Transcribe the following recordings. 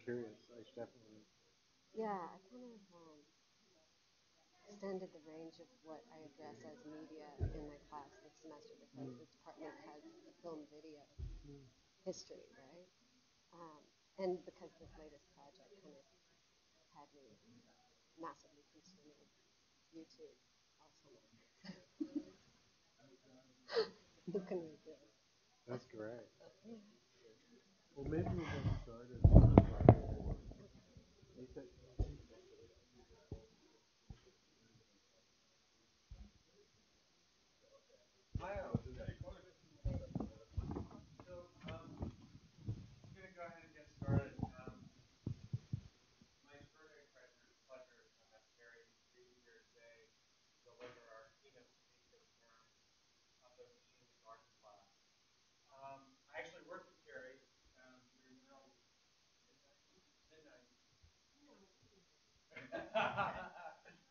curious. I should definitely. Yeah, I kind of extended the range of what I address as media in my class this semester because Mm, the department has a film video mm, history, right? Um, and because this latest project kind of had me massively consuming YouTube all summer. Looking at this. that's great. Yeah. Well, maybe we'll get started with your work. You said,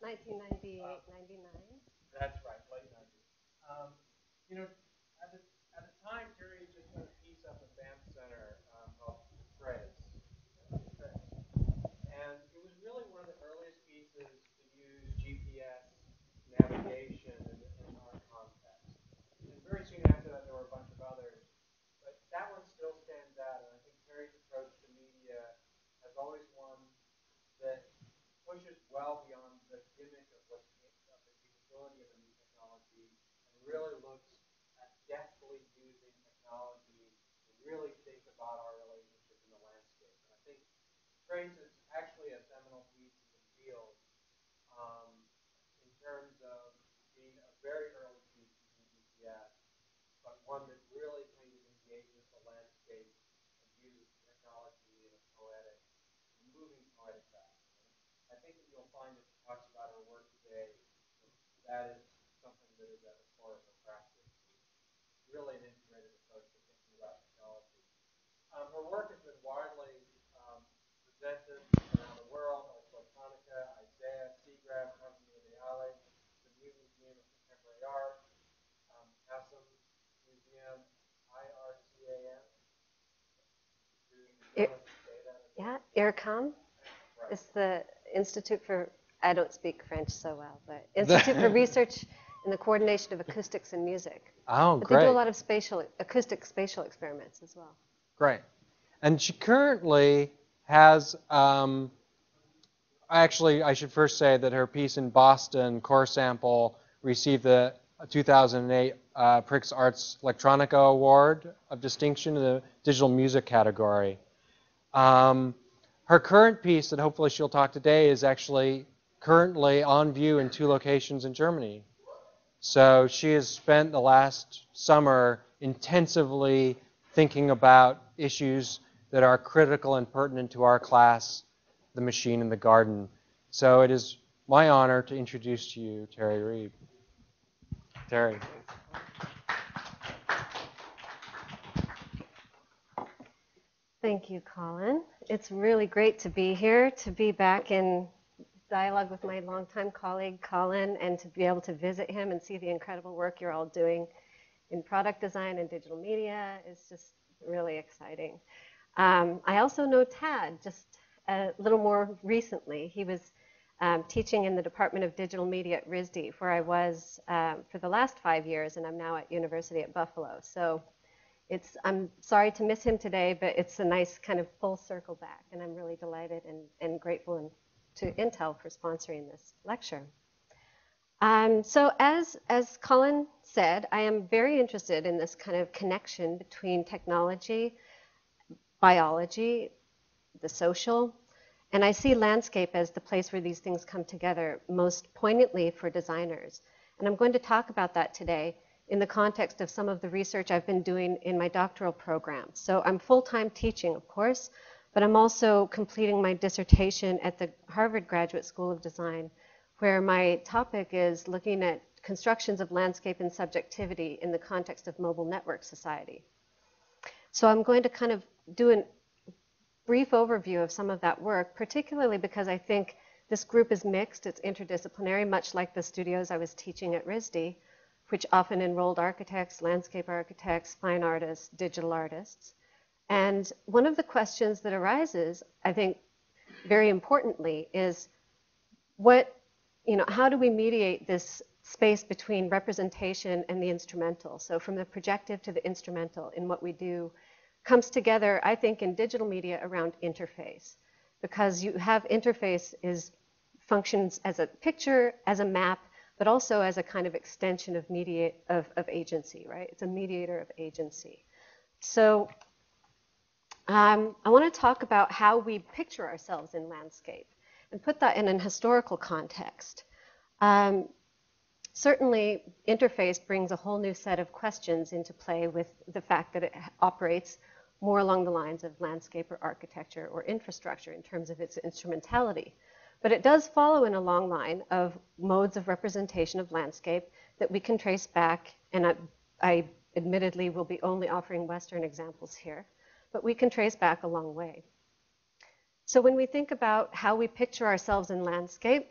Nineteen 98, 99. I- yeah, IRCAM is the Institute for, I don't speak French so well, but Institute for Research in the Coordination of Acoustics and Music. Oh, But they do a great, lot of acoustic spatial experiments as well. great. And she currently has, actually, I should first say that her piece in Boston, Core Sample, received the 2008 Prix Arts Electronica Award of Distinction in the digital music category. Her current piece that hopefully she'll talk today is actually currently on view in 2 locations in Germany. So she has spent the last summer intensively thinking about issues that are critical and pertinent to our class, the machine in the garden. So it is my honor to introduce to you Terry Reeb. Terry. Thank you, Colin. It's really great to be here, to be back in dialogue with my longtime colleague, Colin, and to be able to visit him and see the incredible work you're all doing in product design and digital media. Is just really exciting. I also know Tad just a little more recently. He was teaching in the Department of Digital Media at RISD, where I was for the last 5 years, and I'm now at University at Buffalo. So I'm sorry to miss him today, but it's a nice kind of full circle back, and I'm really delighted and grateful to Intel for sponsoring this lecture. So as Colin said, I am very interested in this kind of connection between technology, biology, the social, and I see landscape as the place where these things come together most poignantly for designers. And I'm going to talk about that today in the context of some of the research I've been doing in my doctoral program. So I'm full-time teaching, of course, but I'm also completing my dissertation at the Harvard Graduate School of Design, where my topic is looking at constructions of landscape and subjectivity in the context of mobile network society. So I'm going to kind of do a brief overview of some of that work, particularly because I think this group is mixed, it's interdisciplinary, much like the studios I was teaching at RISD, which often enrolled architects, landscape architects, fine artists, digital artists. And one of the questions that arises, I think, very importantly, is how do we mediate this space between representation and the instrumental? So from the projective to the instrumental in what we do comes together, I think, in digital media around interface, because you have interface functions as a picture, as a map, but also as a kind of extension of agency, right? It's a mediator of agency. So I want to talk about how we picture ourselves in landscape and put that in an historical context. Certainly, interface brings a whole new set of questions into play with the fact that it operates more along the lines of landscape or architecture or infrastructure in terms of its instrumentality. But it does follow in a long line of modes of representation of landscape that we can trace back, and I admittedly will be only offering Western examples here, but we can trace back a long way. So when we think about how we picture ourselves in landscape,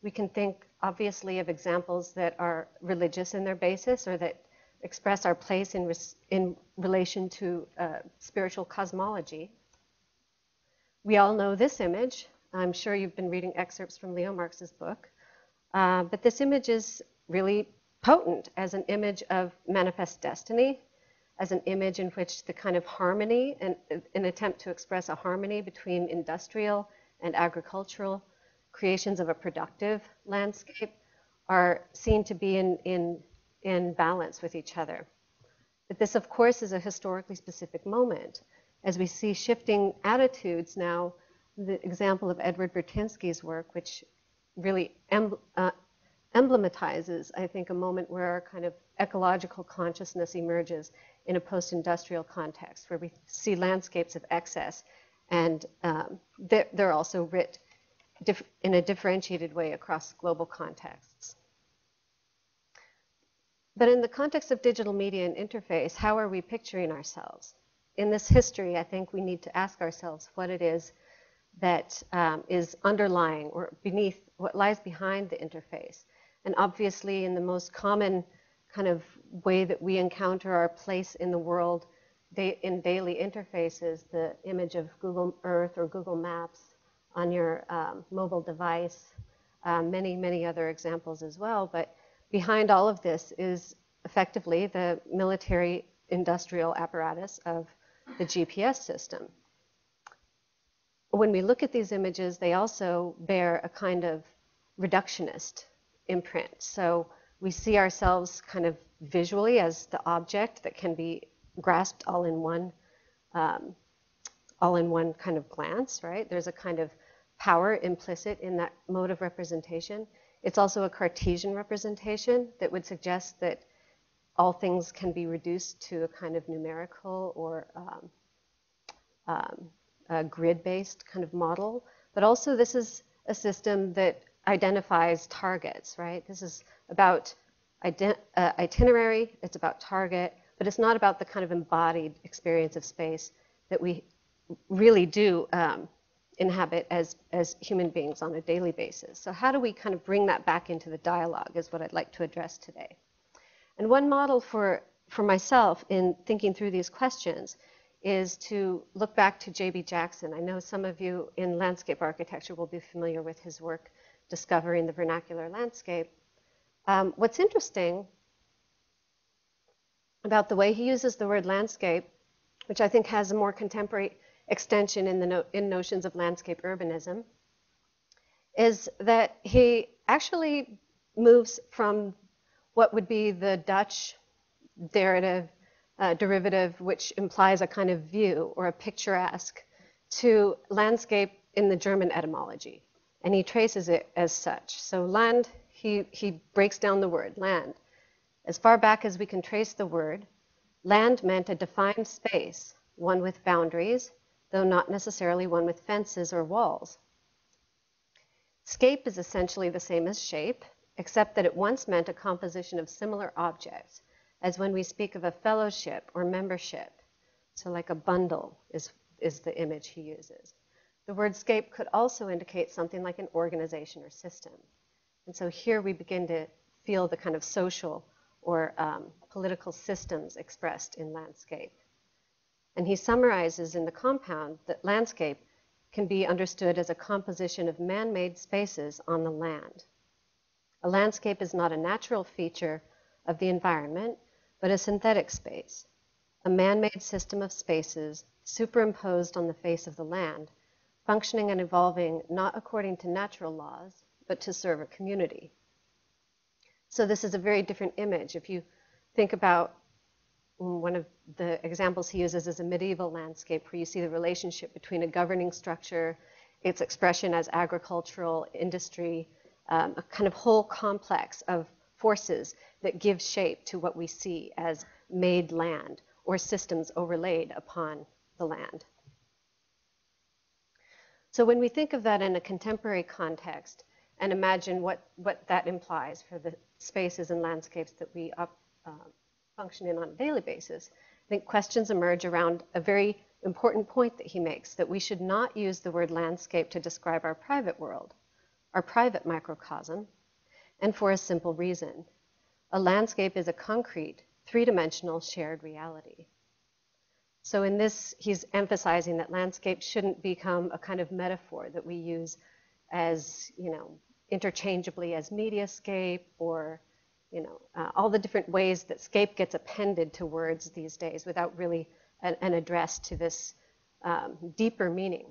we can think obviously of examples that are religious in their basis or that express our place in relation to spiritual cosmology. We all know this image. I'm sure you've been reading excerpts from Leo Marx's book. But this image is really potent as an image of manifest destiny, as an image in which the kind of harmony, and an attempt to express a harmony between industrial and agricultural creations of a productive landscape are seen to be in balance with each other. But this, of course, is a historically specific moment. As we see shifting attitudes now, the example of Edward Burtynsky's work, which really emblematizes, I think, a moment where our kind of ecological consciousness emerges in a post-industrial context, where we see landscapes of excess, and they're also writ in a differentiated way across global contexts. But in the context of digital media and interface, how are we picturing ourselves? In this history, I think we need to ask ourselves what it is that is underlying or beneath, what lies behind the interface. And obviously, in the most common kind of way that we encounter our place in the world in daily interfaces, the image of Google Earth or Google Maps on your mobile device, many, many other examples as well. But behind all of this is effectively the military industrial apparatus of the GPS system. When we look at these images, they also bear a kind of reductionist imprint. So we see ourselves kind of visually as the object that can be grasped all in one kind of glance, right? There's a kind of power implicit in that mode of representation. It's also a Cartesian representation that would suggest that all things can be reduced to a kind of numerical or a grid-based kind of model. But also this is a system that identifies targets, right? This is about itinerary, it's about target, but it's not about the kind of embodied experience of space that we really do inhabit as human beings on a daily basis. So how do we kind of bring that back into the dialogue is what I'd like to address today. And one model for myself in thinking through these questions is to look back to J.B. Jackson. I know some of you in landscape architecture will be familiar with his work, Discovering the Vernacular Landscape. What's interesting about the way he uses the word landscape, which I think has a more contemporary extension in notions of landscape urbanism, is that he actually moves from what would be the Dutch derivative, which implies a kind of view or a picturesque, to landscape in the German etymology. And he traces it as such. So land, he breaks down the word, land. As far back as we can trace the word, land meant a defined space, one with boundaries, though not necessarily one with fences or walls. Scape is essentially the same as shape, except that it once meant a composition of similar objects, as when we speak of a fellowship or membership. So like a bundle is the image he uses. The word scape could also indicate something like an organization or system. And so here we begin to feel the kind of social or political systems expressed in landscape. And he summarizes in the compound that landscape can be understood as a composition of man-made spaces on the land. A landscape is not a natural feature of the environment, but a synthetic space, a man-made system of spaces superimposed on the face of the land, functioning and evolving not according to natural laws, but to serve a community. So this is a very different image. If you think about one of the examples he uses is a medieval landscape where you see the relationship between a governing structure, its expression as agricultural industry, a kind of whole complex of forces that give shape to what we see as made land or systems overlaid upon the land. So when we think of that in a contemporary context and imagine what that implies for the spaces and landscapes that we function in on a daily basis, I think questions emerge around a very important point that he makes, that we should not use the word landscape to describe our private world, our private microcosm, and for a simple reason. A landscape is a concrete, three-dimensional shared reality. So in this, he's emphasizing that landscape shouldn't become a kind of metaphor that we use as, interchangeably as mediascape or all the different ways that scape gets appended to words these days without really an address to this deeper meaning.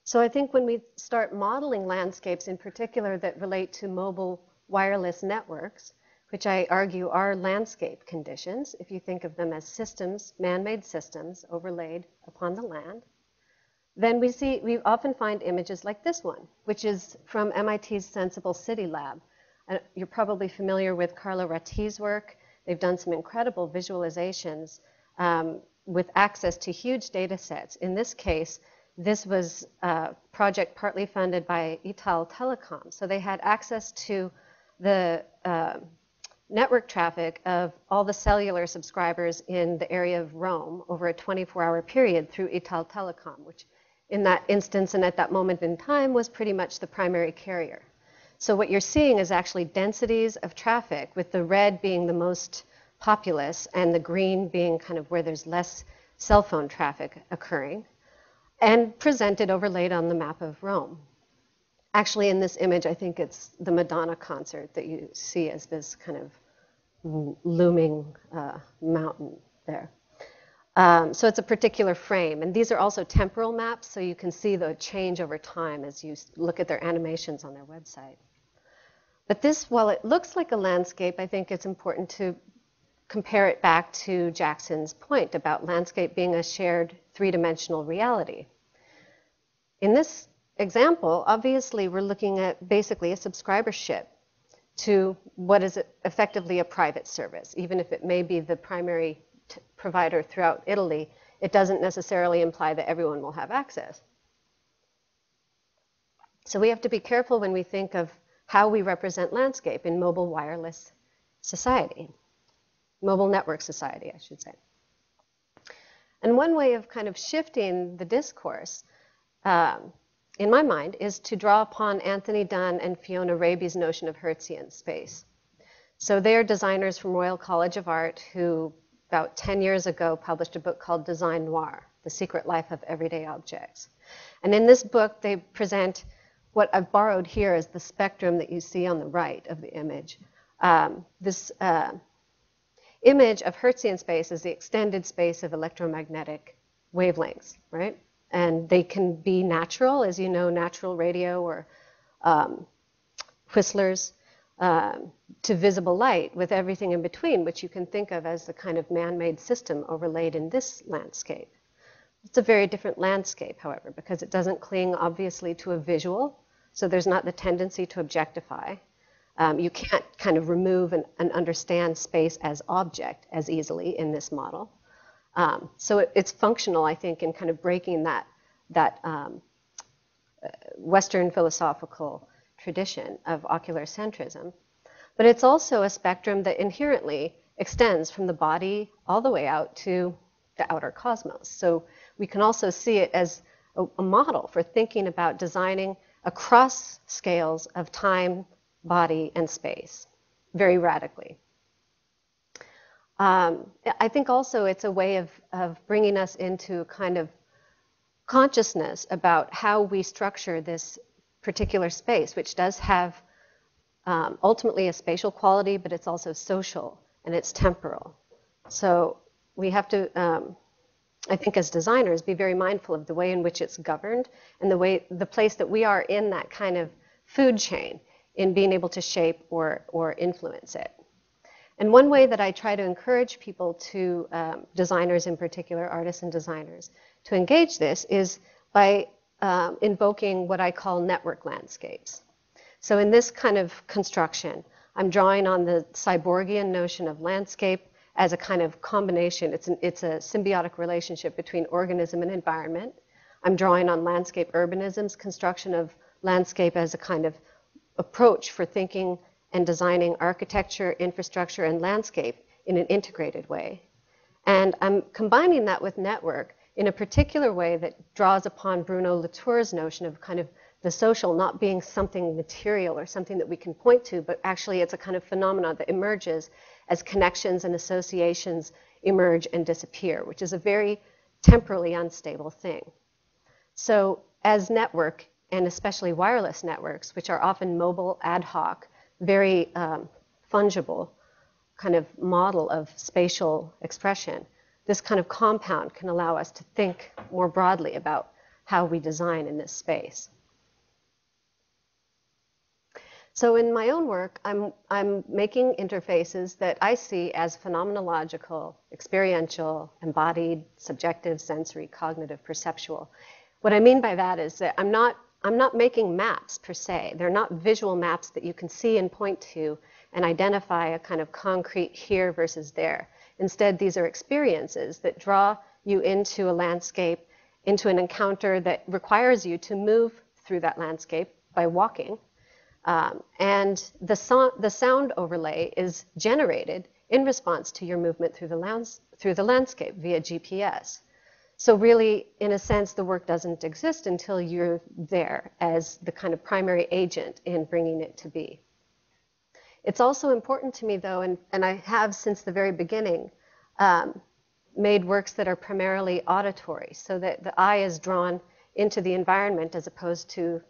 So I think when we start modeling landscapes in particular that relate to mobile wireless networks, which I argue are landscape conditions, if you think of them as systems, man-made systems overlaid upon the land, then we often find images like this one, which is from MIT's Sensible City Lab. You're probably familiar with Carlo Ratti's work. They've done some incredible visualizations with access to huge data sets. In this case, this was a project partly funded by Ital Telecom. So they had access to the network traffic of all the cellular subscribers in the area of Rome over a 24-hour period through Ital Telecom, which in that instance and at that moment in time was pretty much the primary carrier. So what you're seeing is actually densities of traffic, with the red being the most populous and the green being kind of where there's less cell phone traffic occurring, and presented overlaid on the map of Rome. Actually, in this image, I think it's the Madonna concert that you see as this kind of looming mountain there. So it's a particular frame. And these are also temporal maps, so you can see the change over time as you look at their animations on their website. But this, while it looks like a landscape, I think it's important to compare it back to Jackson's point about landscape being a shared three-dimensional reality. In this example, obviously, we're looking at basically a subscribership to what is effectively a private service. Even if it may be the primary provider throughout Italy, it doesn't necessarily imply that everyone will have access. So we have to be careful when we think of how we represent landscape in mobile wireless society, mobile network society, I should say. And one way of kind of shifting the discourse, in my mind, is to draw upon Anthony Dunn and Fiona Raby's notion of Hertzian space. So they are designers from Royal College of Art who, about 10 years ago, published a book called Design Noir, The Secret Life of Everyday Objects. And in this book, they present what I've borrowed here as the spectrum that you see on the right of the image. This image of Hertzian space is the extended space of electromagnetic wavelengths, right? And they can be natural, as you know, natural radio or whistlers, to visible light with everything in between, which you can think of as the kind of man-made system overlaid in this landscape. It's a very different landscape, however, because it doesn't cling, obviously, to a visual, so there's not the tendency to objectify. You can't kind of remove and understand space as object as easily in this model. So it's functional, I think, in kind of breaking that Western philosophical tradition of ocular centrism. But it's also a spectrum that inherently extends from the body all the way out to the outer cosmos. So we can also see it as a model for thinking about designing across scales of time, body, and space, very radically. I think also it's a way of bringing us into kind of consciousness about how we structure this particular space, which does have ultimately a spatial quality, but it's also social and it's temporal. So we have to, I think as designers, be very mindful of the way in which it's governed and the place that we are in that kind of food chain in being able to shape or influence it. And one way that I try to encourage people to, designers in particular, artists and designers, to engage this is by invoking what I call network landscapes. So in this kind of construction, I'm drawing on the cyborgian notion of landscape as a kind of combination. It's a symbiotic relationship between organism and environment. I'm drawing on landscape urbanism's construction of landscape as a kind of approach for thinking and designing architecture, infrastructure, and landscape in an integrated way. And I'm combining that with network in a particular way that draws upon Bruno Latour's notion of kind of the social not being something material or something that we can point to, but actually it's a kind of phenomenon that emerges as connections and associations emerge and disappear, which is a very temporally unstable thing. So as network, and especially wireless networks, which are often mobile, ad hoc, very fungible kind of model of spatial expression, this kind of compound can allow us to think more broadly about how we design in this space. So in my own work, I'm making interfaces that I see as phenomenological, experiential, embodied, subjective, sensory, cognitive, perceptual. What I mean by that is that I'm not making maps per se. They're not visual maps that you can see and point to and identify a kind of concrete here versus there. Instead, these are experiences that draw you into a landscape, into an encounter that requires you to move through that landscape by walking. And the sound overlay is generated in response to your movement through the landscape via GPS. So really, in a sense, the work doesn't exist until you're there as the kind of primary agent in bringing it to be. It's also important to me, though, and I have since the very beginning, made works that are primarily auditory, so that the eye is drawn into the environment as opposed to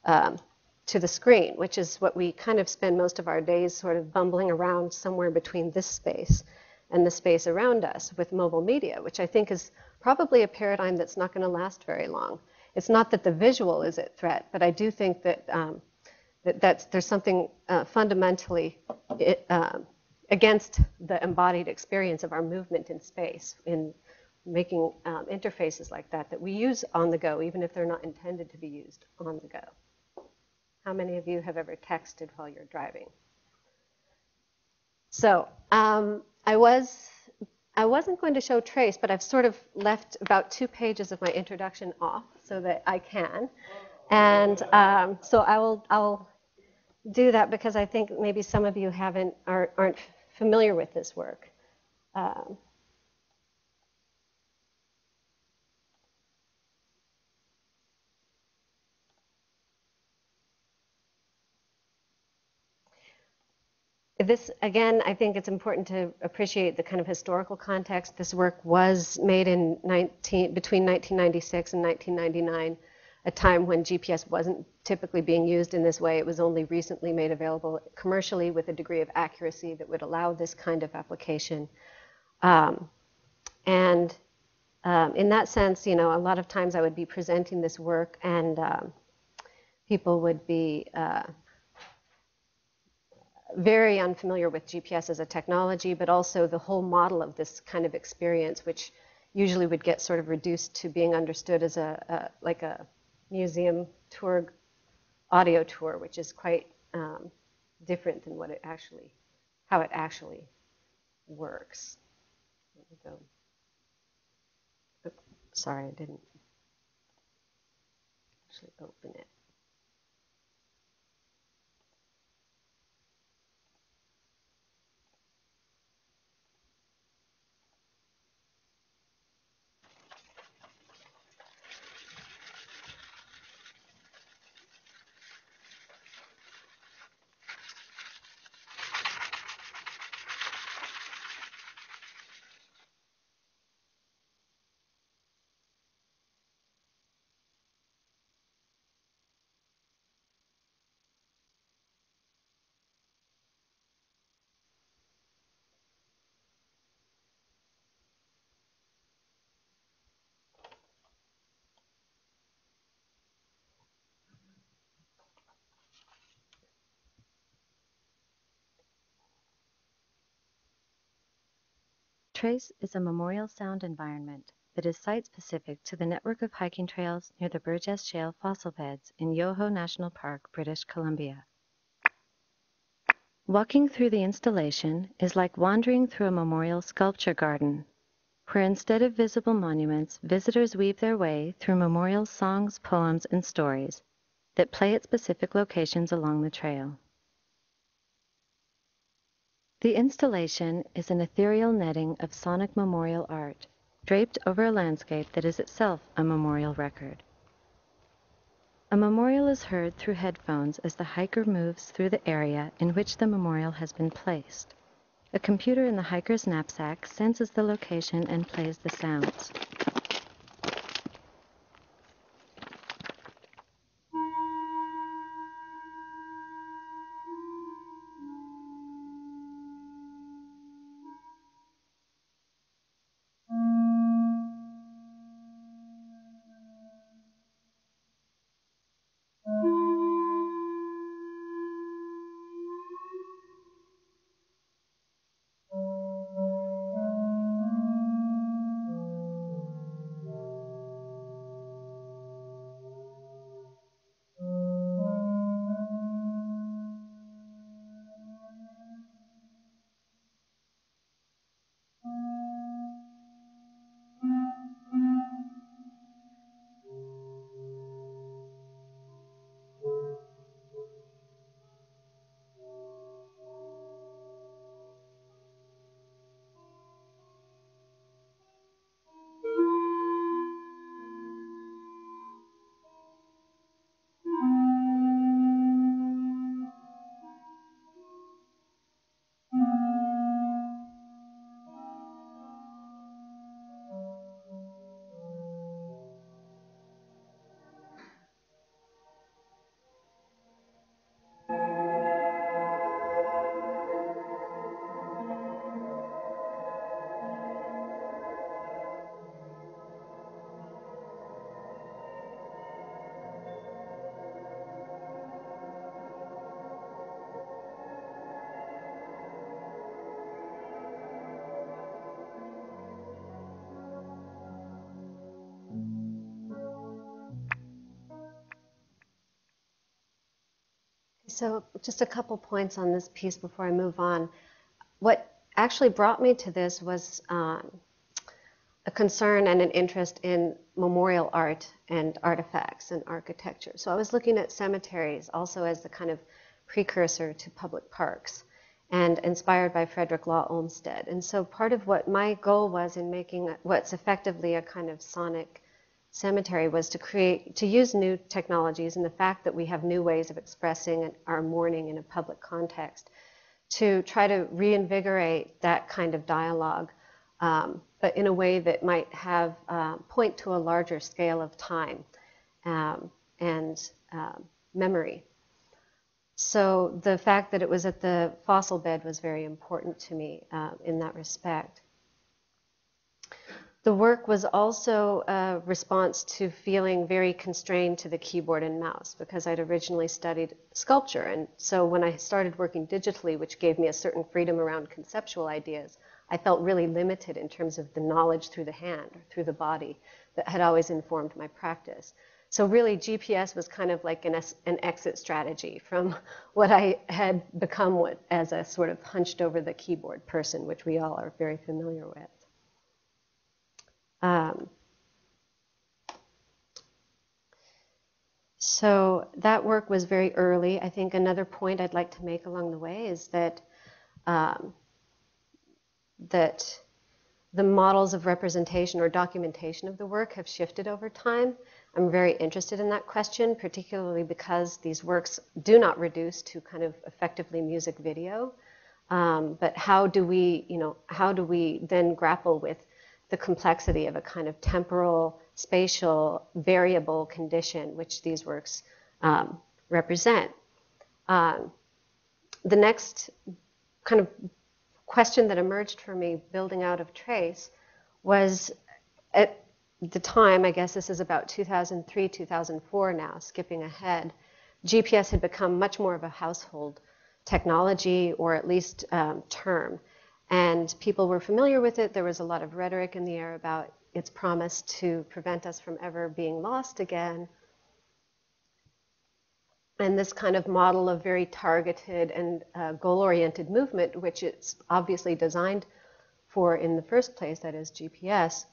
the screen, which is what we kind of spend most of our days sort of bumbling around somewhere between this space and the space around us with mobile media, which I think is probably a paradigm that's not going to last very long. It's not that the visual is at threat, but I do think that, there's something fundamentally against the embodied experience of our movement in space in making interfaces like that we use on the go, even if they're not intended to be used on the go. How many of you have ever texted while you're driving? So I wasn't going to show trace, but I've sort of left about 2 pages of my introduction off so that I can. And so I will do that because I think maybe some of you aren't familiar with this work. This, again, I think it's important to appreciate the kind of historical context. This work was made in between 1996 and 1999, a time when GPS wasn't typically being used in this way. It was only recently made available commercially with a degree of accuracy that would allow this kind of application. In that sense, you know, a lot of times I would be presenting this work and people would be very unfamiliar with GPS as a technology, but also the whole model of this kind of experience, which usually would get sort of reduced to being understood as like a museum tour, audio tour, which is quite different than how it actually works. Let me go. Oh, sorry, I didn't actually open it. Trace is a memorial sound environment that is site-specific to the network of hiking trails near the Burgess Shale fossil beds in Yoho National Park, British Columbia. Walking through the installation is like wandering through a memorial sculpture garden, where instead of visible monuments, visitors weave their way through memorial songs, poems, and stories that play at specific locations along the trail. The installation is an ethereal netting of sonic memorial art, draped over a landscape that is itself a memorial record. A memorial is heard through headphones as the hiker moves through the area in which the memorial has been placed. A computer in the hiker's knapsack senses the location and plays the sounds. So just a couple points on this piece before I move on. What actually brought me to this was a concern and an interest in memorial art and artifacts and architecture. So I was looking at cemeteries also as the kind of precursor to public parks, and inspired by Frederick Law Olmsted. And so part of what my goal was in making what's effectively a kind of sonic cemetery was to use new technologies and the fact that we have new ways of expressing our mourning in a public context to try to reinvigorate that kind of dialogue, but in a way that might have point to a larger scale of time and memory. So the fact that it was at the fossil bed was very important to me in that respect. The work was also a response to feeling very constrained to the keyboard and mouse because I'd originally studied sculpture. And so when I started working digitally, which gave me a certain freedom around conceptual ideas, I felt really limited in terms of the knowledge through the hand or through the body that had always informed my practice. So really GPS was kind of like an exit strategy from what I had become as a sort of hunched over the keyboard person, which we all are very familiar with. So that work was very early. I think another point I'd like to make along the way is that that the models of representation or documentation of the work have shifted over time. I'm very interested in that question, particularly because these works do not reduce to kind of effectively music video. But how do we then grapple with the complexity of a kind of temporal, spatial, variable condition which these works represent? The next kind of question that emerged for me building out of Trace was at the time, I guess this is about 2003, 2004 now, skipping ahead, GPS had become much more of a household technology or at least term. And people were familiar with it. There was a lot of rhetoric in the air about its promise to prevent us from ever being lost again. And this kind of model of very targeted and goal-oriented movement, which it's obviously designed for in the first place, that is GPS,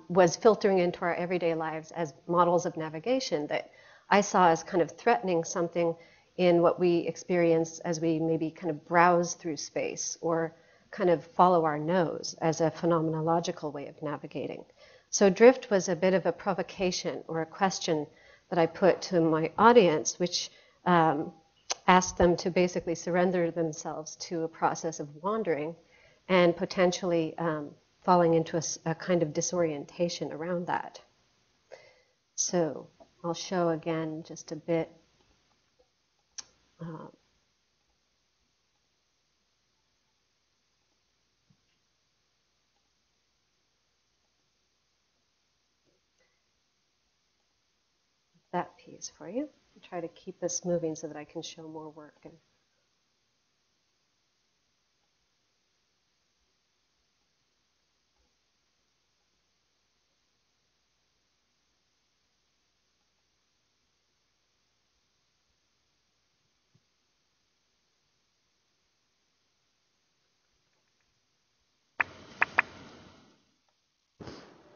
was filtering into our everyday lives as models of navigation that I saw as kind of threatening something in what we experience as we maybe kind of browse through space or kind of follow our nose as a phenomenological way of navigating. So drift was a bit of a provocation or a question that I put to my audience, which asked them to basically surrender themselves to a process of wandering and potentially falling into a kind of disorientation around that. So I'll show again just a bit. That piece for you. I'll try to keep this moving so that I can show more work.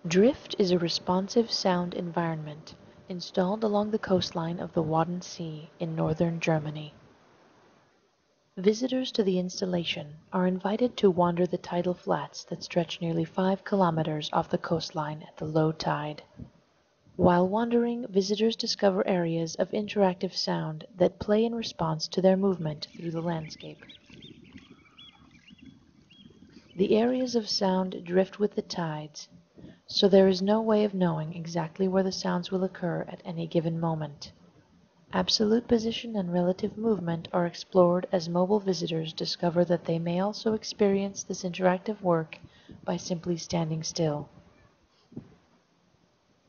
Drift is a responsive sound environment installed along the coastline of the Wadden Sea in northern Germany. Visitors to the installation are invited to wander the tidal flats that stretch nearly 5 kilometers off the coastline at the low tide. While wandering, visitors discover areas of interactive sound that play in response to their movement through the landscape. The areas of sound drift with the tides, so there is no way of knowing exactly where the sounds will occur at any given moment. Absolute position and relative movement are explored as mobile visitors discover that they may also experience this interactive work by simply standing still.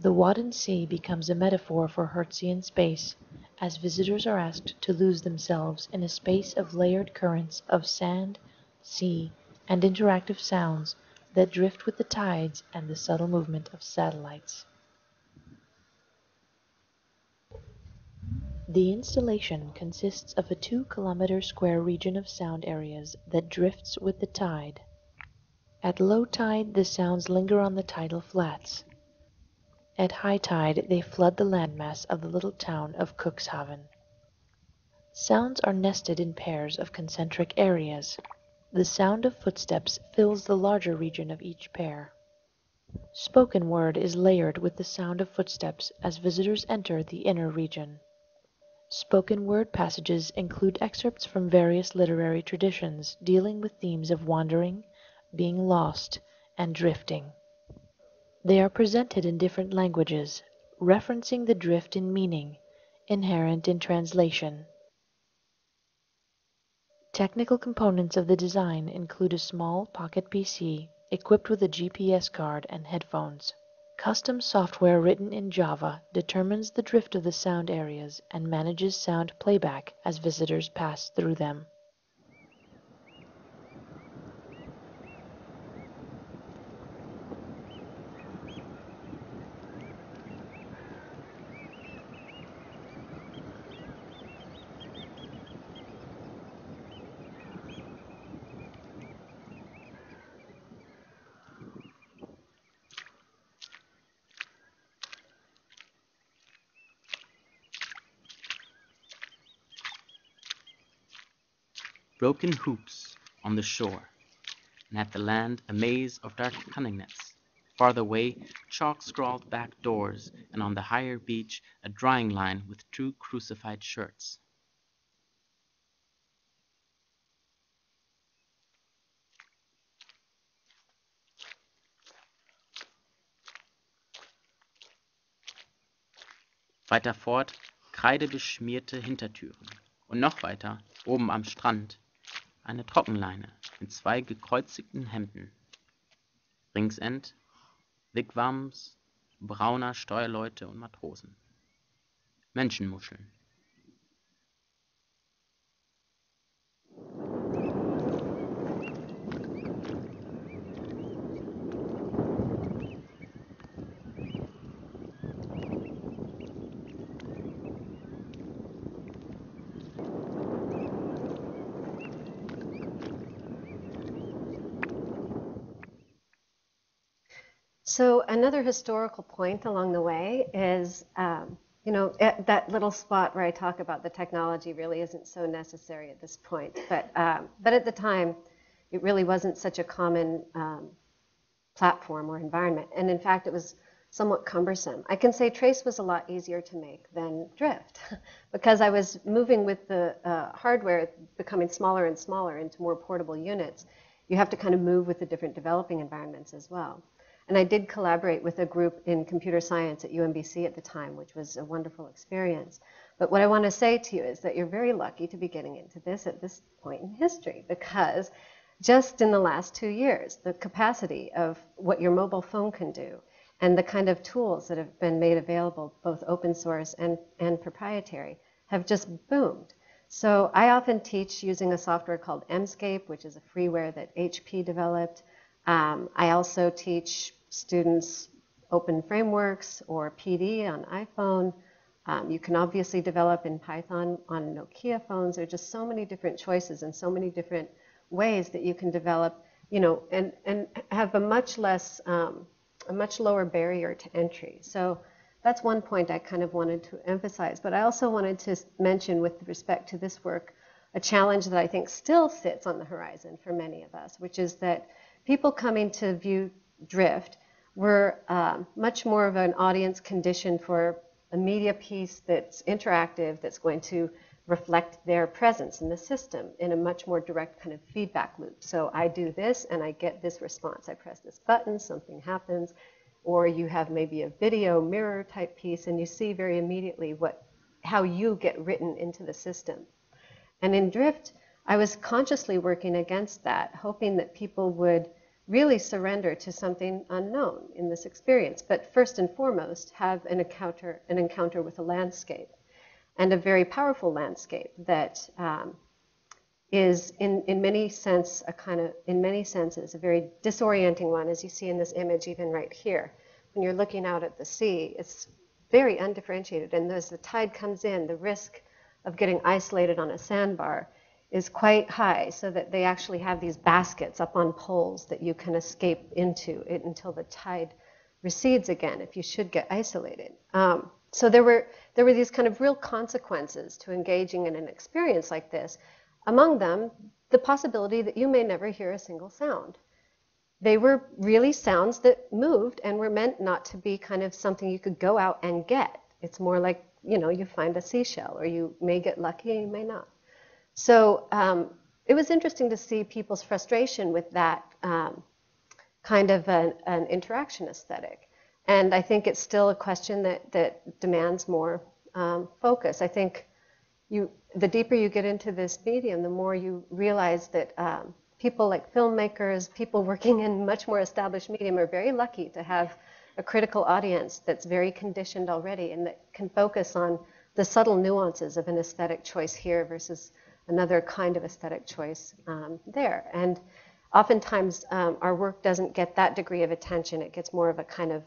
The Wadden Sea becomes a metaphor for Hertzian space, as visitors are asked to lose themselves in a space of layered currents of sand, sea, and interactive sounds that drift with the tides and the subtle movement of satellites. The installation consists of a 2-kilometer square region of sound areas that drifts with the tide. At low tide, the sounds linger on the tidal flats. At high tide, they flood the landmass of the little town of Cuxhaven. Sounds are nested in pairs of concentric areas. The sound of footsteps fills the larger region of each pair. Spoken word is layered with the sound of footsteps as visitors enter the inner region. Spoken word passages include excerpts from various literary traditions dealing with themes of wandering, being lost, and drifting. They are presented in different languages, referencing the drift in meaning, inherent in translation. Technical components of the design include a small pocket PC equipped with a GPS card and headphones. Custom software written in Java determines the drift of the sound areas and manages sound playback as visitors pass through them. Broken hoops on the shore, and at the land a maze of dark cunning nets. Farther away, chalk-scrawled back doors, and on the higher beach a drying line with 2 crucified shirts. Weiter fort kreidebeschmierte Hintertüren und noch weiter, oben am Strand, eine Trockenleine mit 2 gekreuzigten Hemden. Ringsend Wigwams brauner Steuerleute und Matrosen. Menschenmuscheln. So another historical point along the way is, at that little spot where I talk about the technology really isn't so necessary at this point. But at the time, it really wasn't such a common platform or environment. And in fact, it was somewhat cumbersome. I can say Trace was a lot easier to make than Drift because I was moving with the hardware becoming smaller and smaller into more portable units. You have to kind of move with the different developing environments as well. And I did collaborate with a group in computer science at UMBC at the time, which was a wonderful experience. But what I want to say to you is that you're very lucky to be getting into this at this point in history, because just in the last 2 years, the capacity of what your mobile phone can do and the kind of tools that have been made available, both open source and proprietary, have just boomed. So I often teach using a software called Emscape, which is a freeware that HP developed. I also teach students open frameworks or PD on iPhone. You can obviously develop in Python on Nokia phones. There are just so many different choices and so many different ways that you can develop, and have a much lower barrier to entry. So that's one point I kind of wanted to emphasize. But I also wanted to mention, with respect to this work, a challenge that I think still sits on the horizon for many of us, which is that people coming to view Drift were much more of an audience conditioned for a media piece that's interactive, that's going to reflect their presence in the system in a much more direct kind of feedback loop. So I do this and I get this response. I press this button, something happens. Or you have maybe a video mirror type piece and you see very immediately how you get written into the system. And in Drift, I was consciously working against that, hoping that people would really surrender to something unknown in this experience, but first and foremost have an encounter with a landscape, and a very powerful landscape that is in many senses a very disorienting one, as you see in this image even right here. When you're looking out at the sea, it's very undifferentiated, and as the tide comes in, the risk of getting isolated on a sandbar is quite high, so that they actually have these baskets up on poles that you can escape into it until the tide recedes again if you should get isolated. So there were these kind of real consequences to engaging in an experience like this. Among them, the possibility that you may never hear a single sound. They were really sounds that moved and were meant not to be kind of something you could go out and get. It's more like, you find a seashell, or you may get lucky and you may not. So it was interesting to see people's frustration with that kind of an interaction aesthetic. And I think it's still a question that demands more focus. I think the deeper you get into this medium, the more you realize that people like filmmakers, people working in much more established medium, are very lucky to have a critical audience that's very conditioned already and that can focus on the subtle nuances of an aesthetic choice here versus another kind of aesthetic choice there. And oftentimes our work doesn't get that degree of attention. It gets more of a kind of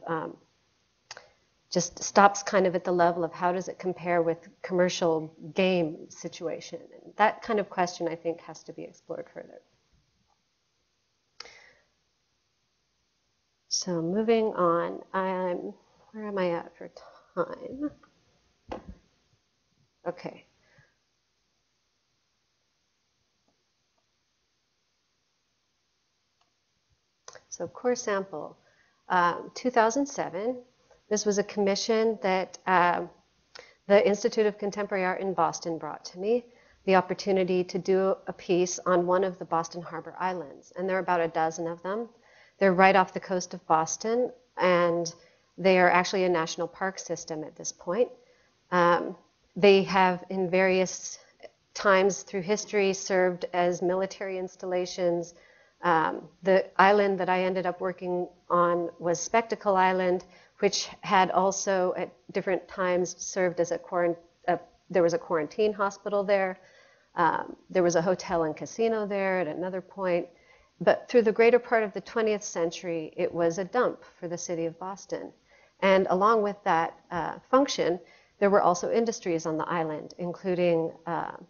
just stops kind of at the level of how does it compare with commercial game situation. And that kind of question, I think, has to be explored further. So moving on, where am I at for time? Okay. So core sample, 2007. This was a commission that the Institute of Contemporary Art in Boston brought to me, the opportunity to do a piece on one of the Boston Harbor Islands. And there are about a dozen of them. They're right off the coast of Boston, and they are actually a national park system at this point. They have, in various times through history, served as military installations. The island that I ended up working on was Spectacle Island, which had also at different times served as there was a quarantine hospital there. There was a hotel and casino there at another point. But through the greater part of the 20th century, it was a dump for the city of Boston. And along with that function, there were also industries on the island, including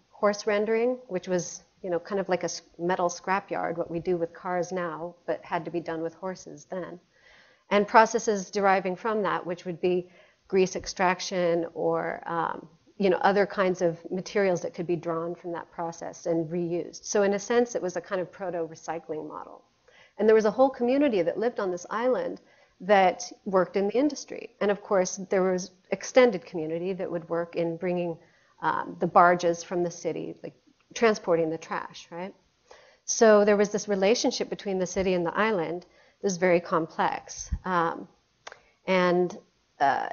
horse rendering, which was kind of like a metal scrapyard, what we do with cars now, but had to be done with horses then. and processes deriving from that, which would be grease extraction or other kinds of materials that could be drawn from that process and reused. So in a sense, it was a kind of proto-recycling model. And there was a whole community that lived on this island that worked in the industry. And of course, there was extended community that would work in bringing the barges from the city, like transporting the trash, right? So there was this relationship between the city and the island that was very complex.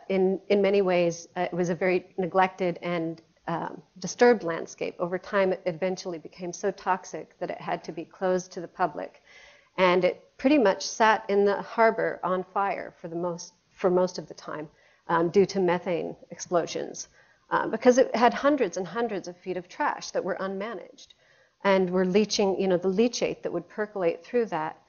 In many ways, it was a very neglected and disturbed landscape. Over time, it eventually became so toxic that it had to be closed to the public. And it pretty much sat in the harbor on fire for most of the time due to methane explosions because it had hundreds and hundreds of feet of trash that were unmanaged and were leaching, the leachate that would percolate through that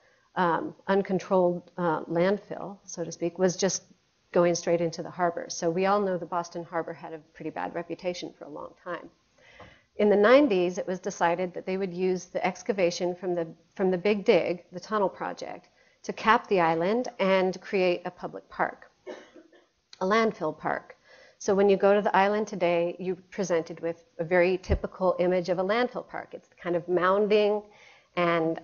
uncontrolled landfill, so to speak, was just going straight into the harbor. So we all know the Boston Harbor had a pretty bad reputation for a long time. In the 90s, it was decided that they would use the excavation from the Big Dig, the tunnel project, to cap the island and create a public park, a landfill park. So when you go to the island today, you're presented with a very typical image of a landfill park. It's kind of mounding and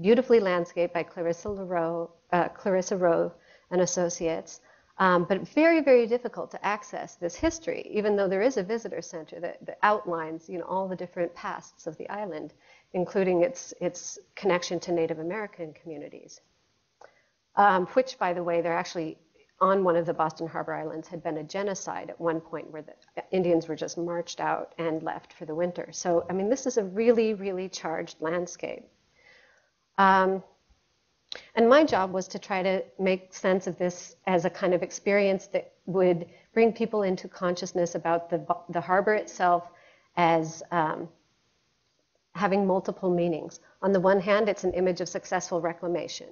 beautifully landscaped by Clarissa Rowe and Associates. But very, very difficult to access this history, even though there is a visitor center that outlines, all the different pasts of the island, including its connection to Native American communities, which, by the way, they're actually on one of the Boston Harbor Islands had been a genocide at one point where the Indians were just marched out and left for the winter. So, I mean, this is a really, really charged landscape. And my job was to try to make sense of this as a kind of experience that would bring people into consciousness about the harbor itself as having multiple meanings. On the one hand, it's an image of successful reclamation.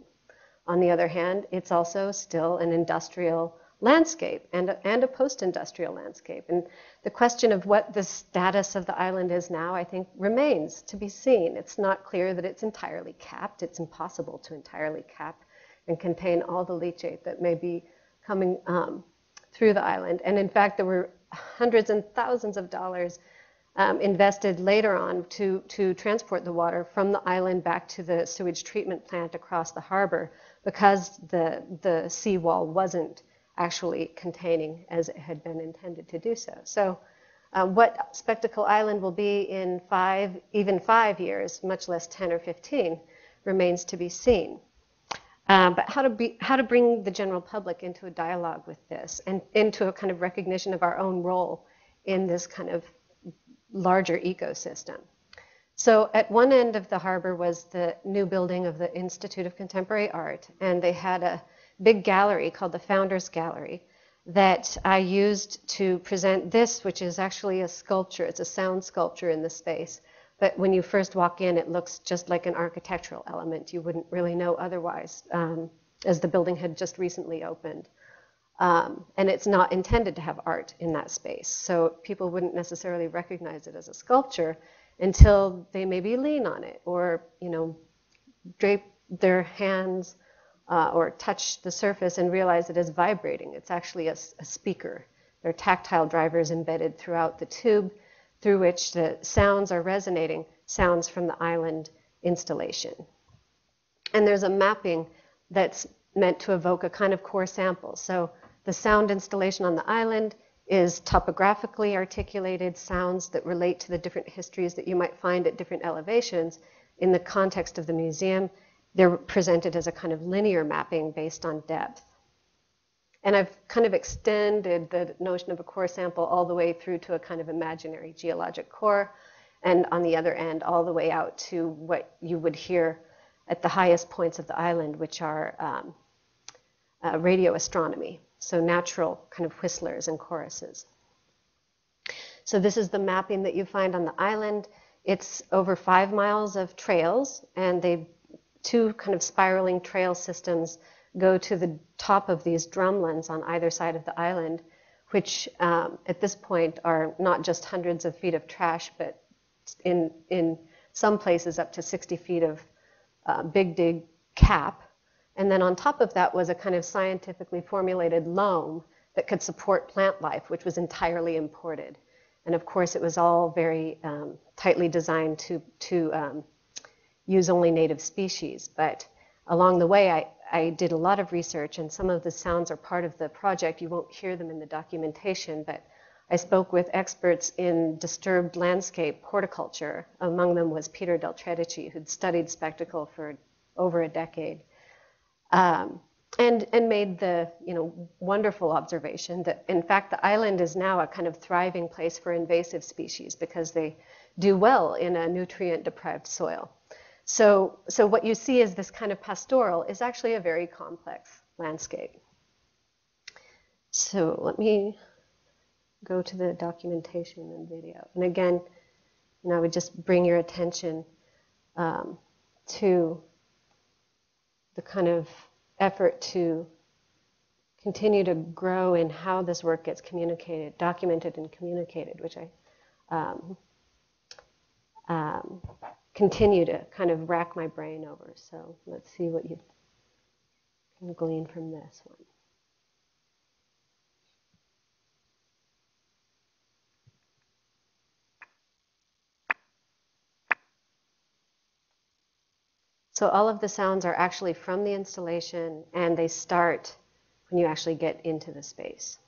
On the other hand, it's also still an industrial landscape and a post-industrial landscape. And the question of what the status of the island is now, I think, remains to be seen. It's not clear that it's entirely capped. It's impossible to entirely cap and contain all the leachate that may be coming through the island. And in fact, there were hundreds and thousands of dollars invested later on to transport the water from the island back to the sewage treatment plant across the harbor because the seawall wasn't actually containing as it had been intended to do so. So what Spectacle Island will be in even 5 years, much less 10 or 15, remains to be seen. But how to bring the general public into a dialogue with this and into a kind of recognition of our own role in this kind of larger ecosystem. So at one end of the harbor was the new building of the Institute of Contemporary Art, and they had a big gallery called the Founders Gallery that I used to present this, which is actually a sculpture. It's a sound sculpture in the space. But when you first walk in, it looks just like an architectural element. You wouldn't really know otherwise, as the building had just recently opened. And it's not intended to have art in that space. So people wouldn't necessarily recognize it as a sculpture until they maybe lean on it or, drape their hands or touch the surface and realize it is vibrating. It's actually a speaker. There are tactile drivers embedded throughout the tube through which the sounds are resonating, sounds from the island installation. And there's a mapping that's meant to evoke a kind of core sample. So the sound installation on the island is topographically articulated sounds that relate to the different histories that you might find at different elevations. In the context of the museum, they're presented as a kind of linear mapping based on depth. And I've kind of extended the notion of a core sample all the way through to a kind of imaginary geologic core, and on the other end, all the way out to what you would hear at the highest points of the island, which are radio astronomy, so natural kind of whistlers and choruses. So this is the mapping that you find on the island. It's over 5 miles of trails, and two kind of spiraling trail systems go to the top of these drumlins on either side of the island, which at this point are not just hundreds of feet of trash, but in some places up to 60 feet of Big Dig cap And then on top of that was a kind of scientifically formulated loam that could support plant life, which was entirely imported. And of course, it was all very tightly designed to use only native species. But along the way, I did a lot of research, and some of the sounds are part of the project. You won't hear them in the documentation, but I spoke with experts in disturbed landscape horticulture. Among them was Peter Del Tredici, who'd studied spectacle for over a decade, and made the wonderful observation that, in fact, the island is now a kind of thriving place for invasive species because they do well in a nutrient-deprived soil. So what you see is this kind of pastoral is actually a very complex landscape. So let me go to the documentation and video. And again, I would just bring your attention to the kind of effort to continue to grow in how this work gets communicated, documented and communicated, which I continue to kind of rack my brain over. So let's see what you can glean from this one. So all of the sounds are actually from the installation, and they start when you actually get into the space.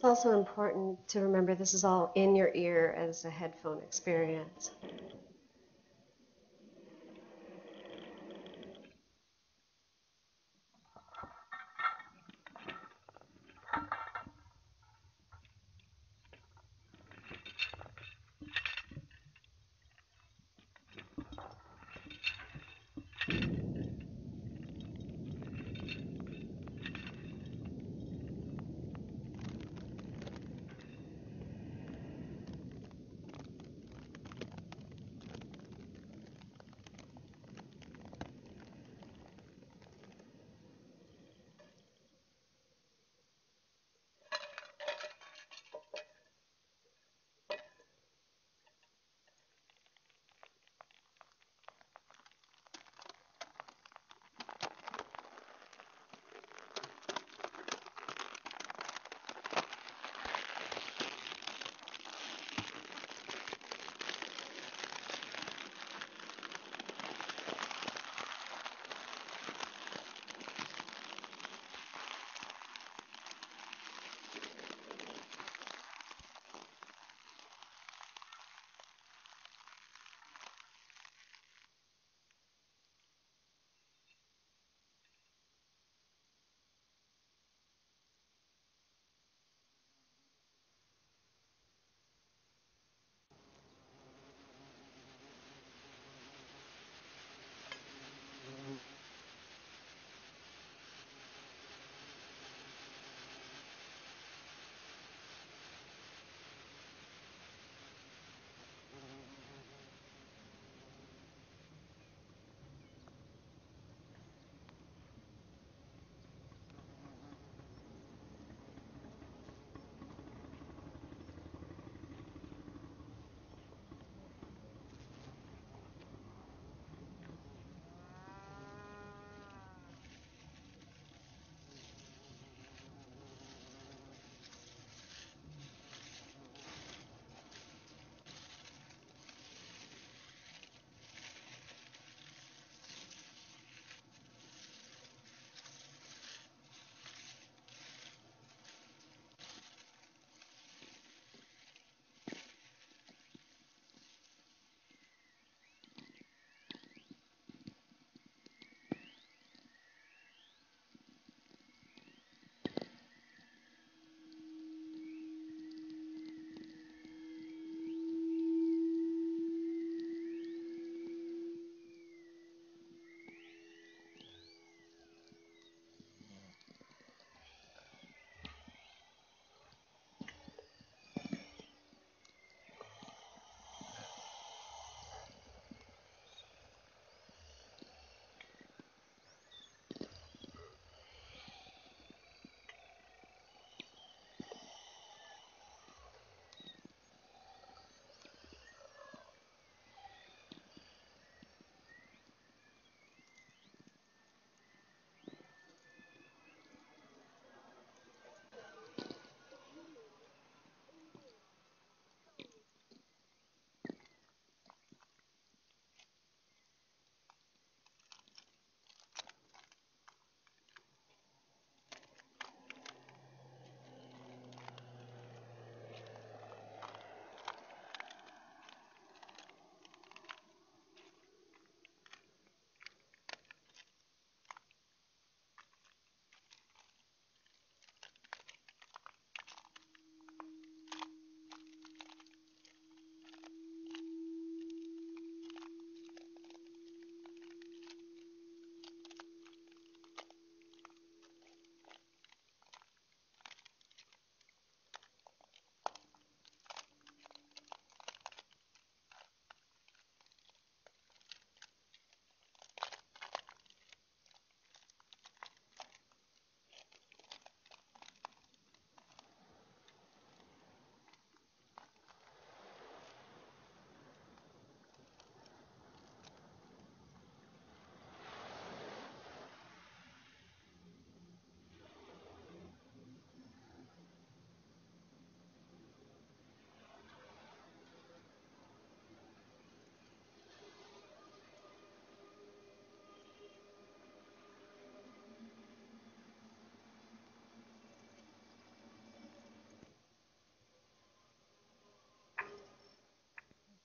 It's also important to remember this is all in your ear as a headphone experience.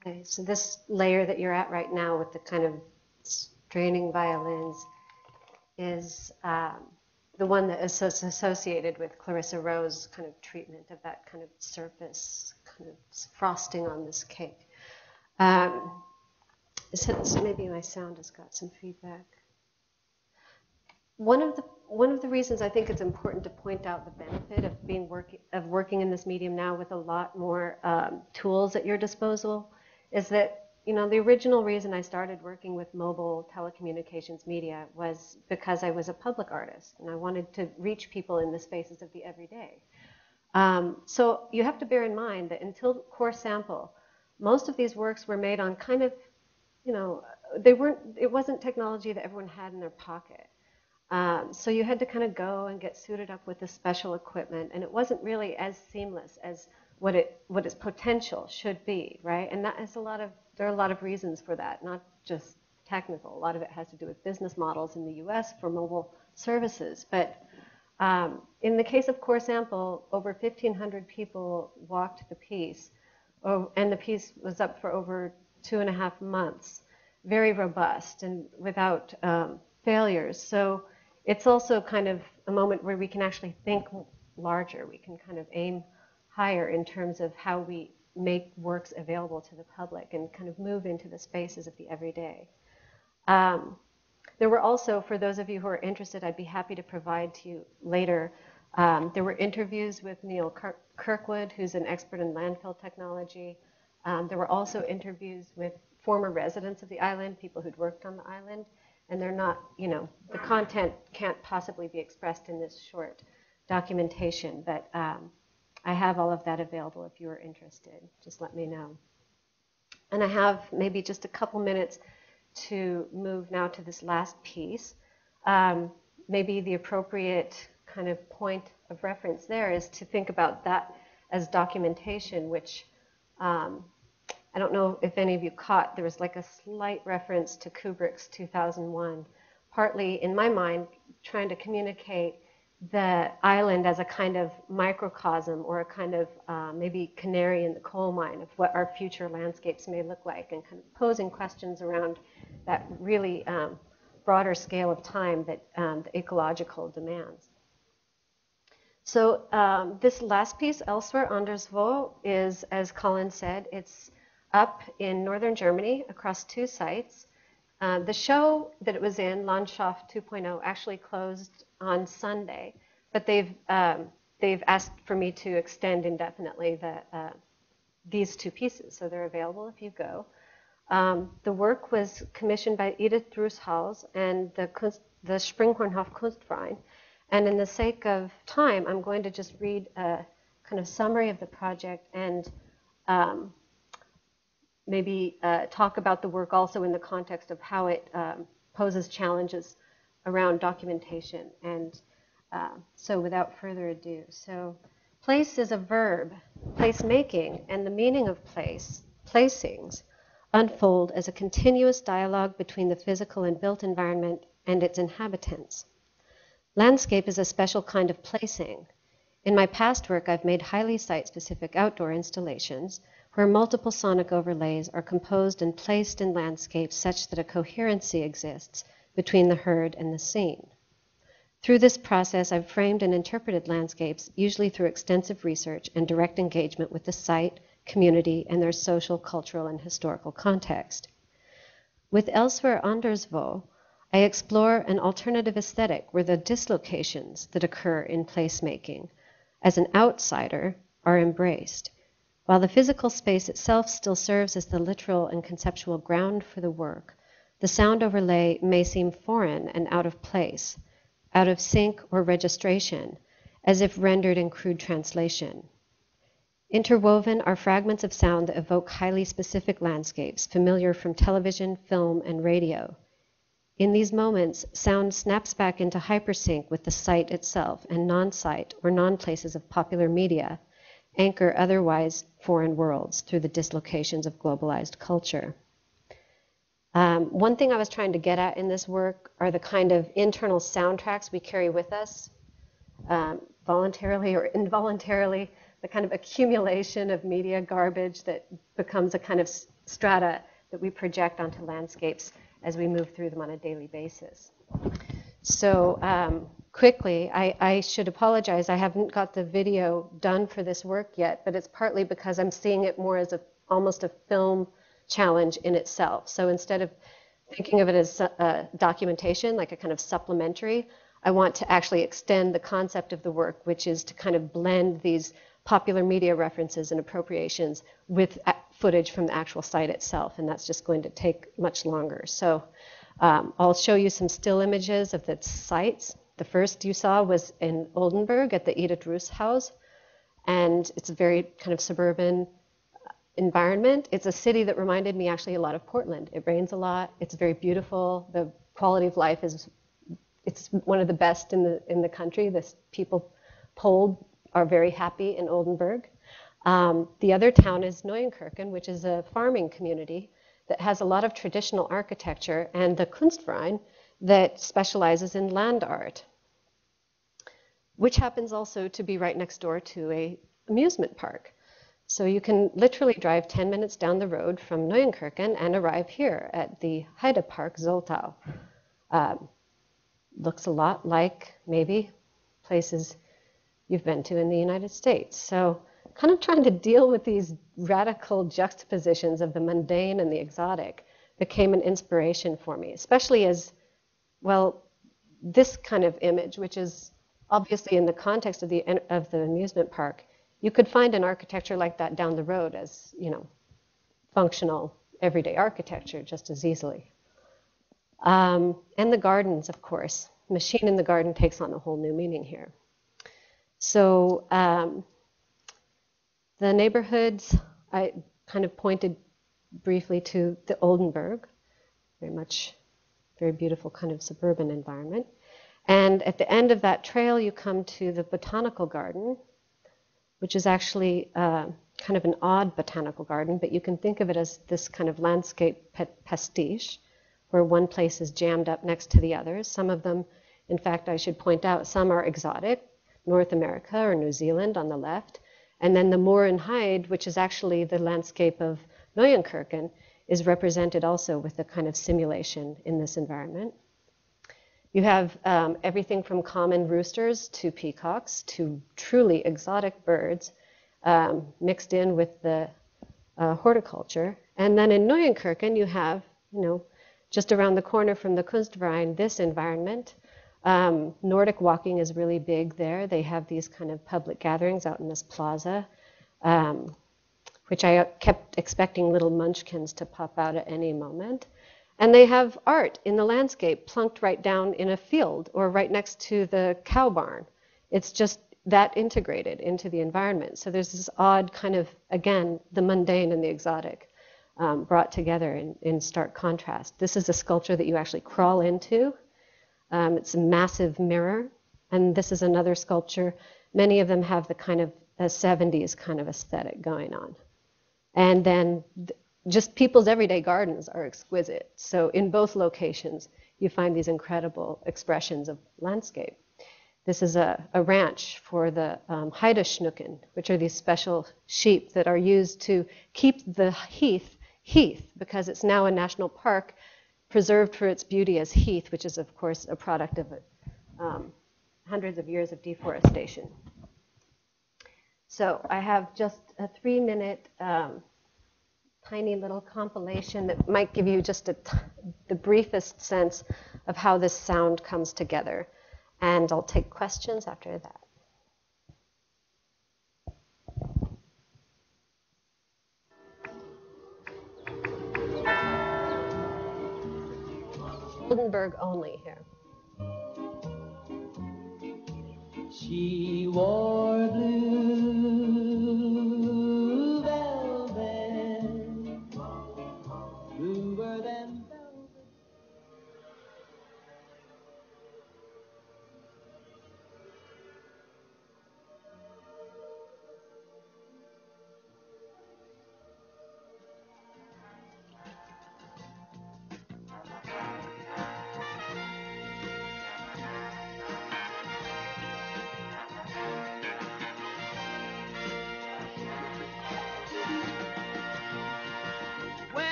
Okay, so this layer that you're at right now with the kind of straining violins is the one that is associated with Clarissa Rowe's kind of treatment of that kind of surface, kind of frosting on this cake. So maybe my sound has got some feedback. One of the reasons I think it's important to point out the benefit of working in this medium now with a lot more tools at your disposal is that, you know, the original reason I started working with mobile telecommunications media was because I was a public artist and I wanted to reach people in the spaces of the everyday. So you have to bear in mind that until Core Sample, most of these works were made on kind of, you know, it wasn't technology that everyone had in their pocket. So you had to kind of go and get suited up with this special equipment, and it wasn't really as seamless as what its potential should be, right? And that is there are a lot of reasons for that, not just technical. A lot of it has to do with business models in the U.S. for mobile services. But in the case of Core Sample, over 1,500 people walked the piece, and the piece was up for over 2.5 months. Very robust and without failures. So it's also kind of a moment where we can actually think larger. We can kind of aim higher in terms of how we make works available to the public and kind of move into the spaces of the everyday. There were also, for those of you who are interested, I'd be happy to provide to you later, there were interviews with Neil Kirkwood, who's an expert in landfill technology. There were also interviews with former residents of the island, people who'd worked on the island, and they're not, you know, the content can't possibly be expressed in this short documentation, but I have all of that available if you are interested. Just let me know. And I have maybe just a couple minutes to move now to this last piece. Maybe the appropriate kind of point of reference there is to think about that as documentation, which I don't know if any of you caught, there was like a slight reference to Kubrick's 2001, partly in my mind trying to communicate the island as a kind of microcosm or a kind of maybe canary in the coal mine of what our future landscapes may look like, and kind of posing questions around that really broader scale of time that the ecological demands. So this last piece, Elsewhere Anderswo, is, as Colin said, it's up in northern Germany across 2 sites. The show that it was in, Landschaft 2.0, actually closed on Sunday, but they've asked for me to extend indefinitely these 2 pieces, so they're available if you go. The work was commissioned by Edith Drushals and the Springhornhof Kunstverein, and in the sake of time, I'm going to just read a kind of summary of the project and maybe talk about the work also in the context of how it poses challenges around documentation. And so without further ado, so place is a verb, place making, and the meaning of place, placings, unfold as a continuous dialogue between the physical and built environment and its inhabitants. Landscape is a special kind of placing. In my past work, I've made highly site-specific outdoor installations where multiple sonic overlays are composed and placed in landscapes such that a coherency exists between the heard and the seen. Through this process, I've framed and interpreted landscapes, usually through extensive research and direct engagement with the site, community, and their social, cultural, and historical context. With Elsewhere Anderswo, I explore an alternative aesthetic where the dislocations that occur in placemaking, as an outsider, are embraced. While the physical space itself still serves as the literal and conceptual ground for the work, the sound overlay may seem foreign and out of place, out of sync or registration, as if rendered in crude translation. Interwoven are fragments of sound that evoke highly specific landscapes, familiar from television, film, and radio. In these moments, sound snaps back into hypersync with the site itself, and non-site or non-places of popular media anchor otherwise foreign worlds through the dislocations of globalized culture. One thing I was trying to get at in this work are the kind of internal soundtracks we carry with us, voluntarily or involuntarily, the kind of accumulation of media garbage that becomes a kind of strata that we project onto landscapes as we move through them on a daily basis. So quickly, I should apologize. I haven't got the video done for this work yet, but it's partly because I'm seeing it more as almost a film challenge in itself. So instead of thinking of it as documentation, like a kind of supplementary, I want to actually extend the concept of the work, which is to kind of blend these popular media references and appropriations with footage from the actual site itself, and that's just going to take much longer. So I'll show you some still images of the sites. The first you saw was in Oldenburg at the Edith Rus Haus, and it's a very kind of suburban environment. It's a city that reminded me actually a lot of Portland. It rains a lot. It's very beautiful. The quality of life it's one of the best in the country. The people polled are very happy in Oldenburg. The other town is Neuenkirchen, which is a farming community that has a lot of traditional architecture, and the Kunstverein that specializes in land art, which happens also to be right next door to an amusement park. So you can literally drive 10 minutes down the road from Neuenkirchen and arrive here at the Heidepark Zoltau. Looks a lot like maybe places you've been to in the United States. So kind of trying to deal with these radical juxtapositions of the mundane and the exotic became an inspiration for me, especially as, well, this kind of image, which is obviously in the context of the amusement park, you could find an architecture like that down the road as, you know, functional everyday architecture just as easily. And the gardens, of course. Machine in the garden takes on a whole new meaning here. So the neighborhoods, I kind of pointed briefly to the Oldenburg, very beautiful kind of suburban environment. And at the end of that trail, you come to the botanical garden, which is actually kind of an odd botanical garden, but you can think of it as this kind of landscape pastiche, where one place is jammed up next to the others. Some of them, in fact, I should point out, some are exotic, North America or New Zealand on the left, and then the moor and hide, which is actually the landscape of Neuenkirchen, is represented also with a kind of simulation in this environment. You have everything from common roosters to peacocks to truly exotic birds mixed in with the horticulture. And then in Neuenkirchen, you have, you know, just around the corner from the Kunstverein, this environment. Nordic walking is really big there. They have these kind of public gatherings out in this plaza, which I kept expecting little munchkins to pop out at any moment. And they have art in the landscape plunked right down in a field or right next to the cow barn. It's just that integrated into the environment. So there's this odd kind of, again, the mundane and the exotic brought together in stark contrast. This is a sculpture that you actually crawl into. It's a massive mirror. And this is another sculpture. Many of them have the kind of a 70s kind of aesthetic going on. And then just people's everyday gardens are exquisite. So in both locations, you find these incredible expressions of landscape. This is a ranch for the Heideschnucken, which are these special sheep that are used to keep the heath, because it's now a national park preserved for its beauty as heath, which is, of course, a product of hundreds of years of deforestation. So I have just a 3-minute tiny little compilation that might give you just the briefest sense of how this sound comes together. And I'll take questions after that. Oldenburg only here. She wore blue velvet, bluer than velvet.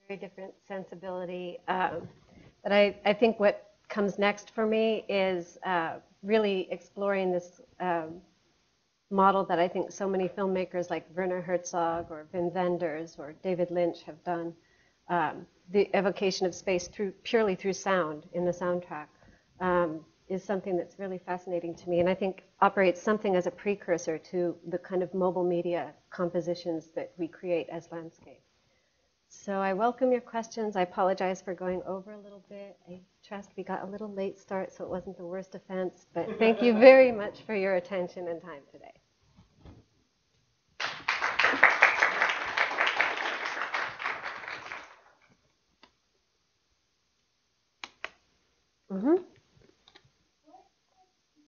very different sensibility. But I think what comes next for me is really exploring this model that I think so many filmmakers like Werner Herzog or Wim Wenders or David Lynch have done, the evocation of space purely through sound in the soundtrack, is something that's really fascinating to me, and I think operates something as a precursor to the kind of mobile media compositions that we create as landscape. So I welcome your questions. I apologize for going over a little bit. I trust we got a little late start, so it wasn't the worst offense, but thank you very much for your attention and time today. Mm-hmm.